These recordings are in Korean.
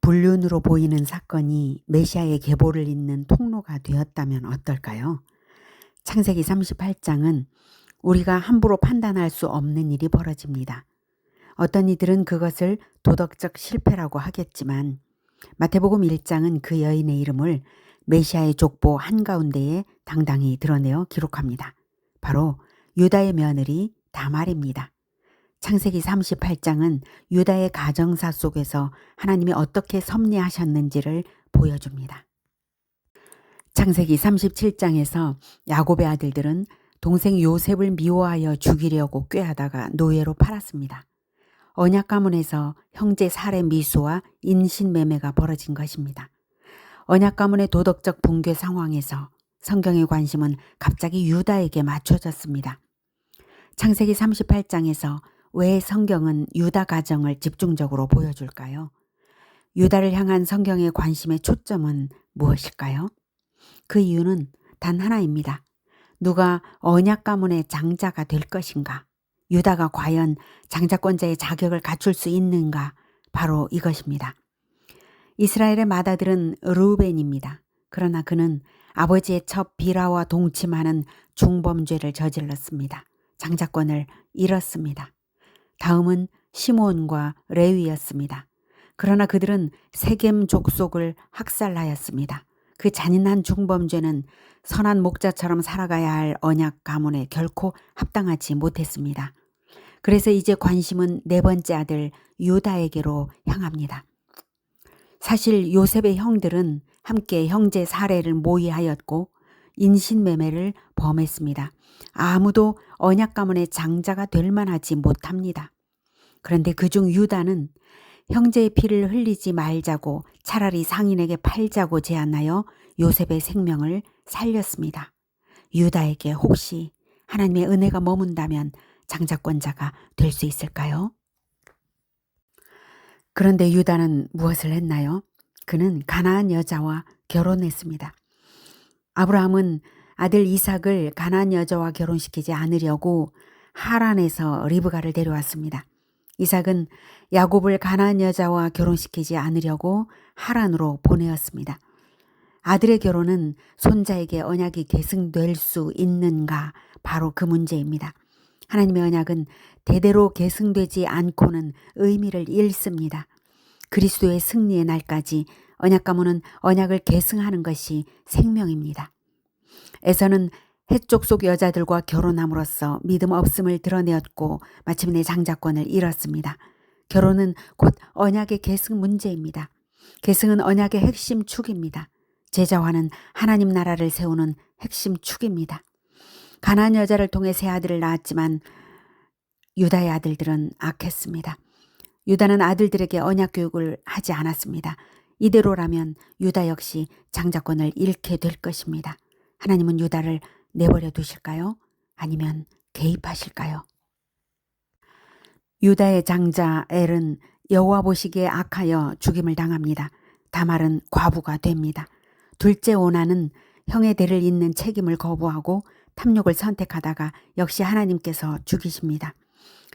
불륜으로 보이는 사건이 메시아의 계보를 잇는 통로가 되었다면 어떨까요? 창세기 38장은 우리가 함부로 판단할 수 없는 일이 벌어집니다. 어떤 이들은 그것을 도덕적 실패라고 하겠지만 마태복음 1장은 그 여인의 이름을 메시아의 족보 한가운데에 당당히 드러내어 기록합니다. 바로 유다의 며느리 다말입니다. 창세기 38장은 유다의 가정사 속에서 하나님이 어떻게 섭리하셨는지를 보여줍니다. 창세기 37장에서 야곱의 아들들은 동생 요셉을 미워하여 죽이려고 꾀하다가 노예로 팔았습니다. 언약 가문에서 형제 살해 미수와 인신매매가 벌어진 것입니다. 언약 가문의 도덕적 붕괴 상황에서 성경의 관심은 갑자기 유다에게 맞춰졌습니다. 창세기 38장에서 왜 성경은 유다 가정을 집중적으로 보여줄까요? 유다를 향한 성경의 관심의 초점은 무엇일까요? 그 이유는 단 하나입니다. 누가 언약 가문의 장자가 될 것인가? 유다가 과연 장자권자의 자격을 갖출 수 있는가? 바로 이것입니다. 이스라엘의 맏아들은 르우벤입니다. 그러나 그는 아버지의 첩 비라와 동침하는 중범죄를 저질렀습니다. 장자권을 잃었습니다. 다음은 시므온과 레위였습니다. 그러나 그들은 세겜 족속을 학살하였습니다. 그 잔인한 중범죄는 선한 목자처럼 살아가야 할 언약 가문에 결코 합당하지 못했습니다. 그래서 이제 관심은 네 번째 아들 유다에게로 향합니다. 사실 요셉의 형들은 함께 형제 살해를 모의하였고 인신매매를 범했습니다. 아무도 언약 가문의 장자가 될 만하지 못합니다. 그런데 그중 유다는 형제의 피를 흘리지 말자고 차라리 상인에게 팔자고 제안하여 요셉의 생명을 살렸습니다. 유다에게 혹시 하나님의 은혜가 머문다면 장자권자가 될 수 있을까요? 그런데 유다는 무엇을 했나요? 그는 가나안 여자와 결혼했습니다. 아브라함은 아들 이삭을 가나안 여자와 결혼시키지 않으려고 하란에서 리브가를 데려왔습니다. 이삭은 야곱을 가나안 여자와 결혼시키지 않으려고 하란으로 보내었습니다. 아들의 결혼은 손자에게 언약이 계승될 수 있는가? 바로 그 문제입니다. 하나님의 언약은 대대로 계승되지 않고는 의미를 잃습니다. 그리스도의 승리의 날까지 언약 가문은 언약을 계승하는 것이 생명입니다. 에서는 해족 속 여자들과 결혼함으로써 믿음 없음을 드러내었고 마침내 장자권을 잃었습니다. 결혼은 곧 언약의 계승 문제입니다. 계승은 언약의 핵심 축입니다. 제자화는 하나님 나라를 세우는 핵심 축입니다. 가나안 여자를 통해 세 아들을 낳았지만 유다의 아들들은 악했습니다. 유다는 아들들에게 언약 교육을 하지 않았습니다. 이대로라면 유다 역시 장자권을 잃게 될 것입니다. 하나님은 유다를 내버려 두실까요? 아니면 개입하실까요? 유다의 장자 엘은 여호와 보시기에 악하여 죽임을 당합니다. 다말은 과부가 됩니다. 둘째 오나는 형의 대를 잇는 책임을 거부하고 탐욕을 선택하다가 역시 하나님께서 죽이십니다.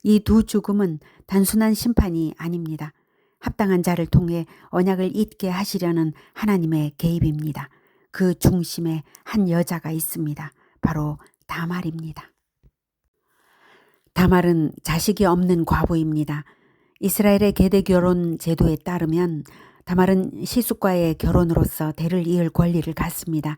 이 두 죽음은 단순한 심판이 아닙니다. 합당한 자를 통해 언약을 잊게 하시려는 하나님의 개입입니다. 그 중심에 한 여자가 있습니다. 바로 다말입니다. 다말은 자식이 없는 과부입니다. 이스라엘의 계대 결혼 제도에 따르면 다말은 시숙과의 결혼으로서 대를 이을 권리를 갖습니다.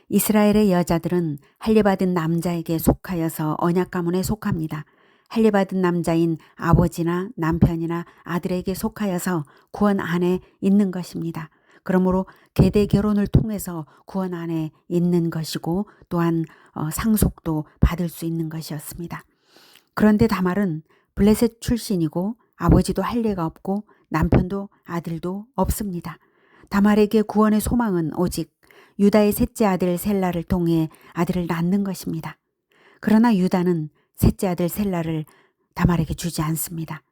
이스라엘의 여자들은 할례받은 남자에게 속하여서 언약 가문에 속합니다. 할례받은 남자인 아버지나 남편이나 아들에게 속하여서 구원 안에 있는 것입니다. 그러므로 계대 결혼을 통해서 구원 안에 있는 것이고 또한 상속도 받을 수 있는 것이었습니다. 그런데 다말은 블레셋 출신이고 아버지도 할례가 없고 남편도 아들도 없습니다. 다말에게 구원의 소망은 오직 유다의 셋째 아들 셀라를 통해 아들을 낳는 것입니다. 그러나 유다는 셋째 아들 셀라를 다말에게 주지 않습니다.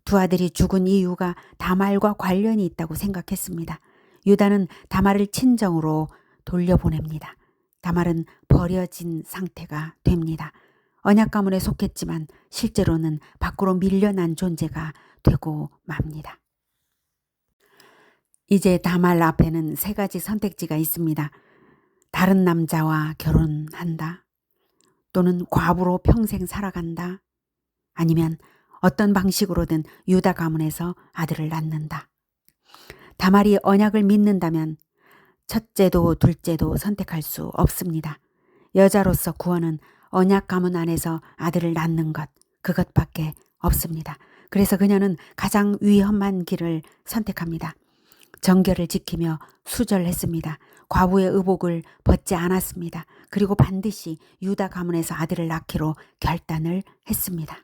두 아들이 죽은 이유가 다말과 관련이 있다고 생각했습니다. 유다는 다말을 친정으로 돌려보냅니다. 다말은 버려진 상태가 됩니다. 언약 가문에 속했지만 실제로는 밖으로 밀려난 존재가 되고 맙니다. 이제 다말 앞에는 세 가지 선택지가 있습니다. 다른 남자와 결혼한다. 또는 과부로 평생 살아간다. 아니면 어떤 방식으로든 유다 가문에서 아들을 낳는다. 다말이 언약을 믿는다면 첫째도 둘째도 선택할 수 없습니다. 여자로서 구원은 언약 가문 안에서 아들을 낳는 것, 그것밖에 없습니다. 그래서 그녀는 가장 위험한 길을 선택합니다. 정결을 지키며 수절했습니다. 과부의 의복을 벗지 않았습니다. 그리고 반드시 유다 가문에서 아들을 낳기로 결단을 했습니다.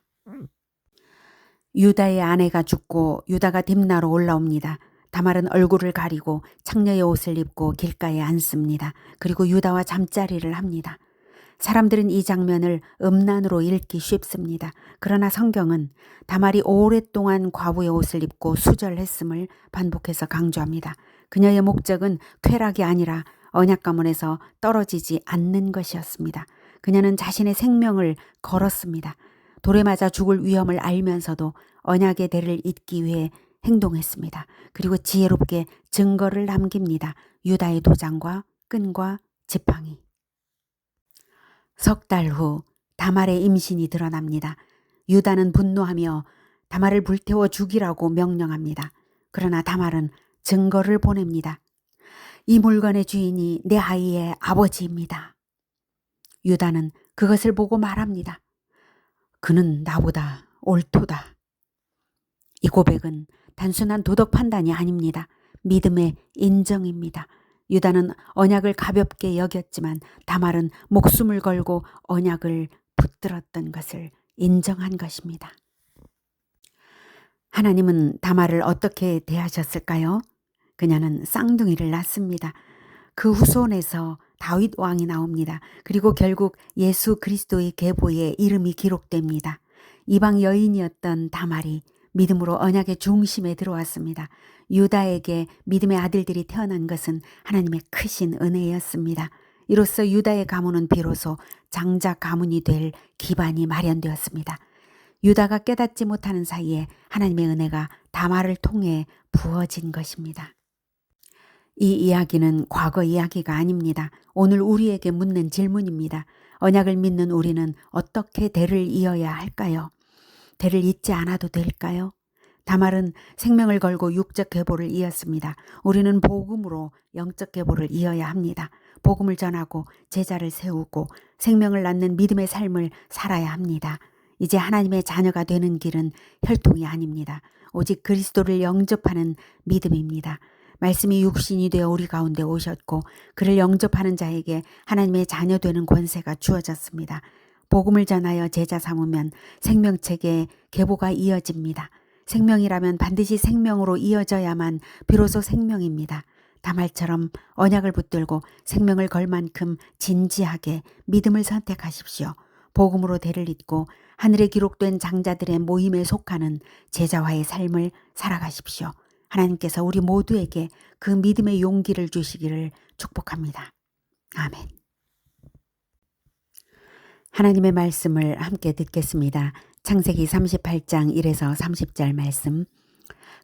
유다의 아내가 죽고 유다가 딥나로 올라옵니다. 다말은 얼굴을 가리고 창녀의 옷을 입고 길가에 앉습니다. 그리고 유다와 잠자리를 합니다. 사람들은 이 장면을 음란으로 읽기 쉽습니다. 그러나 성경은 다말이 오랫동안 과부의 옷을 입고 수절했음을 반복해서 강조합니다. 그녀의 목적은 쾌락이 아니라 언약 가문에서 떨어지지 않는 것이었습니다. 그녀는 자신의 생명을 걸었습니다. 돌에 맞아 죽을 위험을 알면서도 언약의 대를 잇기 위해 행동했습니다. 그리고 지혜롭게 증거를 남깁니다. 유다의 도장과 끈과 지팡이. 석 달 후 다말의 임신이 드러납니다. 유다는 분노하며 다말을 불태워 죽이라고 명령합니다. 그러나 다말은 증거를 보냅니다. 이 물건의 주인이 내 아이의 아버지입니다. 유다는 그것을 보고 말합니다. 그는 나보다 옳도다. 이 고백은 단순한 도덕 판단이 아닙니다. 믿음의 인정입니다. 유다는 언약을 가볍게 여겼지만 다말은 목숨을 걸고 언약을 붙들었던 것을 인정한 것입니다. 하나님은 다말을 어떻게 대하셨을까요? 그녀는 쌍둥이를 낳습니다. 그 후손에서 다윗 왕이 나옵니다. 그리고 결국 예수 그리스도의 계보에 이름이 기록됩니다. 이방 여인이었던 다말이 믿음으로 언약의 중심에 들어왔습니다. 유다에게 믿음의 아들들이 태어난 것은 하나님의 크신 은혜였습니다. 이로써 유다의 가문은 비로소 장자 가문이 될 기반이 마련되었습니다. 유다가 깨닫지 못하는 사이에 하나님의 은혜가 다말을 통해 부어진 것입니다. 이 이야기는 과거 이야기가 아닙니다. 오늘 우리에게 묻는 질문입니다. 언약을 믿는 우리는 어떻게 대를 이어야 할까요? 대를 잇지 않아도 될까요? 다말은 생명을 걸고 육적 계보를 이었습니다. 우리는 복음으로 영적 계보를 이어야 합니다. 복음을 전하고 제자를 세우고 생명을 낳는 믿음의 삶을 살아야 합니다. 이제 하나님의 자녀가 되는 길은 혈통이 아닙니다. 오직 그리스도를 영접하는 믿음입니다. 말씀이 육신이 되어 우리 가운데 오셨고 그를 영접하는 자에게 하나님의 자녀 되는 권세가 주어졌습니다. 복음을 전하여 제자 삼으면 생명책의 계보가 이어집니다. 생명이라면 반드시 생명으로 이어져야만 비로소 생명입니다. 다말처럼 언약을 붙들고 생명을 걸 만큼 진지하게 믿음을 선택하십시오. 복음으로 대를 잇고 하늘에 기록된 장자들의 모임에 속하는 제자와의 삶을 살아가십시오. 하나님께서 우리 모두에게 그 믿음의 용기를 주시기를 축복합니다. 아멘. 하나님의 말씀을 함께 듣겠습니다. 창세기 38장 1에서 30절 말씀.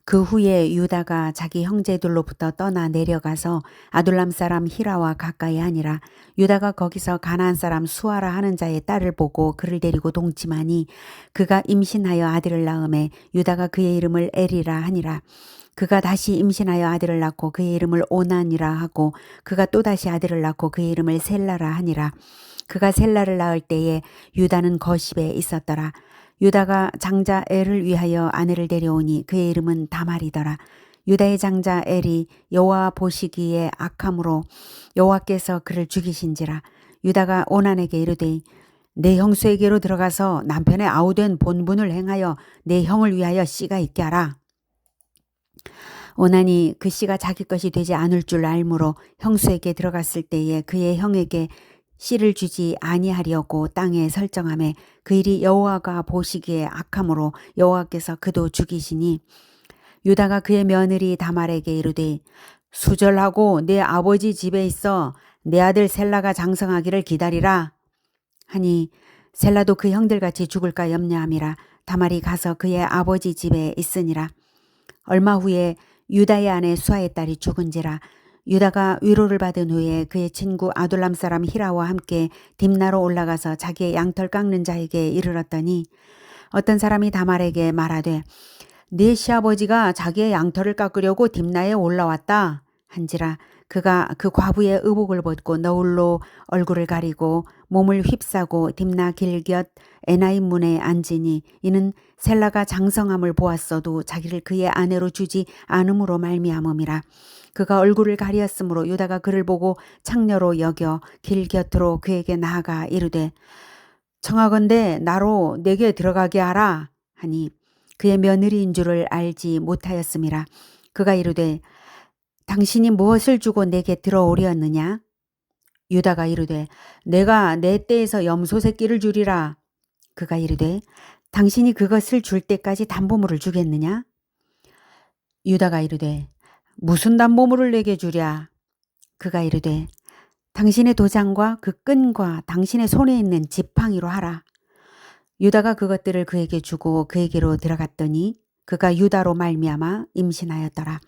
그 후에 유다가 자기 형제들로부터 떠나 내려가서 아둘람 사람 히라와 가까이 하니라. 유다가 거기서 가나안 사람 수아라 하는 자의 딸을 보고 그를 데리고 동침하니 그가 임신하여 아들을 낳음에 유다가 그의 이름을 에리라 하니라. 그가 다시 임신하여 아들을 낳고 그의 이름을 오난이라 하고 그가 또다시 아들을 낳고 그의 이름을 셀라라 하니라. 그가 셀라를 낳을 때에 유다는 거십에 있었더라. 유다가 장자 엘을 위하여 아내를 데려오니 그의 이름은 다말이더라. 유다의 장자 엘이 여호와 보시기에 악함으로 여호와께서 그를 죽이신지라. 유다가 오난에게 이르되 내 형수에게로 들어가서 남편의 아우된 본분을 행하여 내 형을 위하여 씨가 있게 하라. 오난이 그 씨가 자기 것이 되지 않을 줄 알므로 형수에게 들어갔을 때에 그의 형에게 씨를 주지 아니하려고 땅에 설정하매 그 일이 여호와가 보시기에 악함으로 여호와께서 그도 죽이시니 유다가 그의 며느리 다말에게 이르되 수절하고 내 아버지 집에 있어 내 아들 셀라가 장성하기를 기다리라 하니 셀라도 그 형들같이 죽을까 염려함이라. 다말이 가서 그의 아버지 집에 있으니라. 얼마 후에 유다의 아내 수아의 딸이 죽은지라. 유다가 위로를 받은 후에 그의 친구 아둘람 사람 히라와 함께 딥나로 올라가서 자기의 양털 깎는 자에게 이르렀더니 어떤 사람이 다말에게 말하되 네 시아버지가 자기의 양털을 깎으려고 딥나에 올라왔다 한지라. 그가 그 과부의 의복을 벗고 너울로 얼굴을 가리고 몸을 휩싸고 딥나 길곁 에나임 문에 앉으니 이는 셀라가 장성함을 보았어도 자기를 그의 아내로 주지 않음으로 말미암음이라. 그가 얼굴을 가리었으므로 유다가 그를 보고 창녀로 여겨 길 곁으로 그에게 나아가 이르되 청하건대 나로 내게 들어가게 하라 하니 그의 며느리인 줄을 알지 못하였음이라. 그가 이르되 당신이 무엇을 주고 내게 들어오려느냐? 유다가 이르되 내가 내 떼에서 염소 새끼를 주리라. 그가 이르되 당신이 그것을 줄 때까지 담보물을 주겠느냐? 유다가 이르되 무슨 담보물을 내게 주랴? 그가 이르되 당신의 도장과 그 끈과 당신의 손에 있는 지팡이로 하라. 유다가 그것들을 그에게 주고 그에게로 들어갔더니 그가 유다로 말미암아 임신하였더라.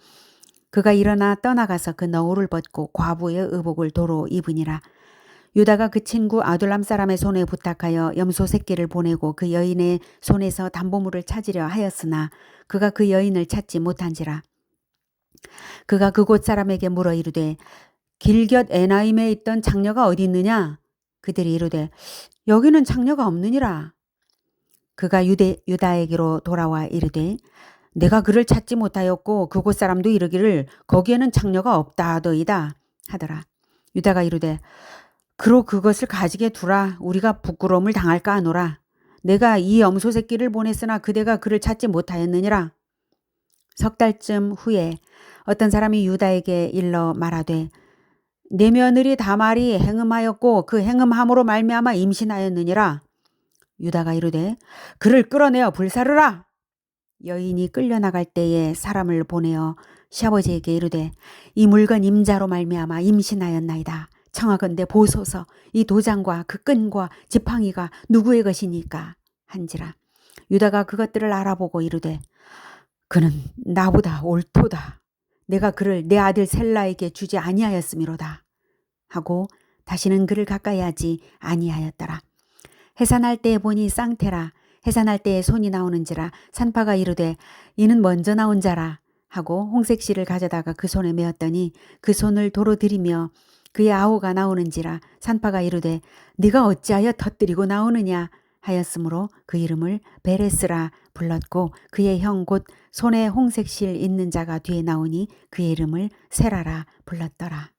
그가 일어나 떠나가서 그 너울을 벗고 과부의 의복을 도로 입으니라. 유다가 그 친구 아둘람 사람의 손에 부탁하여 염소 새끼를 보내고 그 여인의 손에서 담보물을 찾으려 하였으나 그가 그 여인을 찾지 못한지라. 그가 그곳 사람에게 물어 이르되 길곁 에나임에 있던 장녀가 어디 있느냐? 그들이 이르되 여기는 장녀가 없느니라. 그가 유다에게로 돌아와 이르되 내가 그를 찾지 못하였고 그곳 사람도 이르기를 거기에는 장녀가 없다 하더이다 하더라. 유다가 이르되 그로 그것을 가지게 두라. 우리가 부끄러움을 당할까 하노라. 내가 이 염소 새끼를 보냈으나 그대가 그를 찾지 못하였느니라. 석 달쯤 후에 어떤 사람이 유다에게 일러 말하되 내 며느리 다말이 행음하였고 그 행음함으로 말미암아 임신하였느니라. 유다가 이르되 그를 끌어내어 불사르라. 여인이 끌려나갈 때에 사람을 보내어 시아버지에게 이르되 이 물건 임자로 말미암아 임신하였나이다. 청하건대 보소서. 이 도장과 그 끈과 지팡이가 누구의 것이니까 한지라. 유다가 그것들을 알아보고 이르되 그는 나보다 옳도다. 내가 그를 내 아들 셀라에게 주지 아니하였음이로다 하고 다시는 그를 가까이 하지 아니하였더라. 해산할 때에 보니 쌍태라. 해산할 때에 손이 나오는지라. 산파가 이르되 이는 먼저 나온 자라 하고 홍색실을 가져다가 그 손에 메었더니 그 손을 도로 들이며 그의 아우가 나오는지라. 산파가 이르되 네가 어찌하여 터뜨리고 나오느냐 하였으므로 그 이름을 베레스라 불렀고 그의 형 곧 손에 홍색실 있는 자가 뒤에 나오니 그의 이름을 세라라 불렀더라.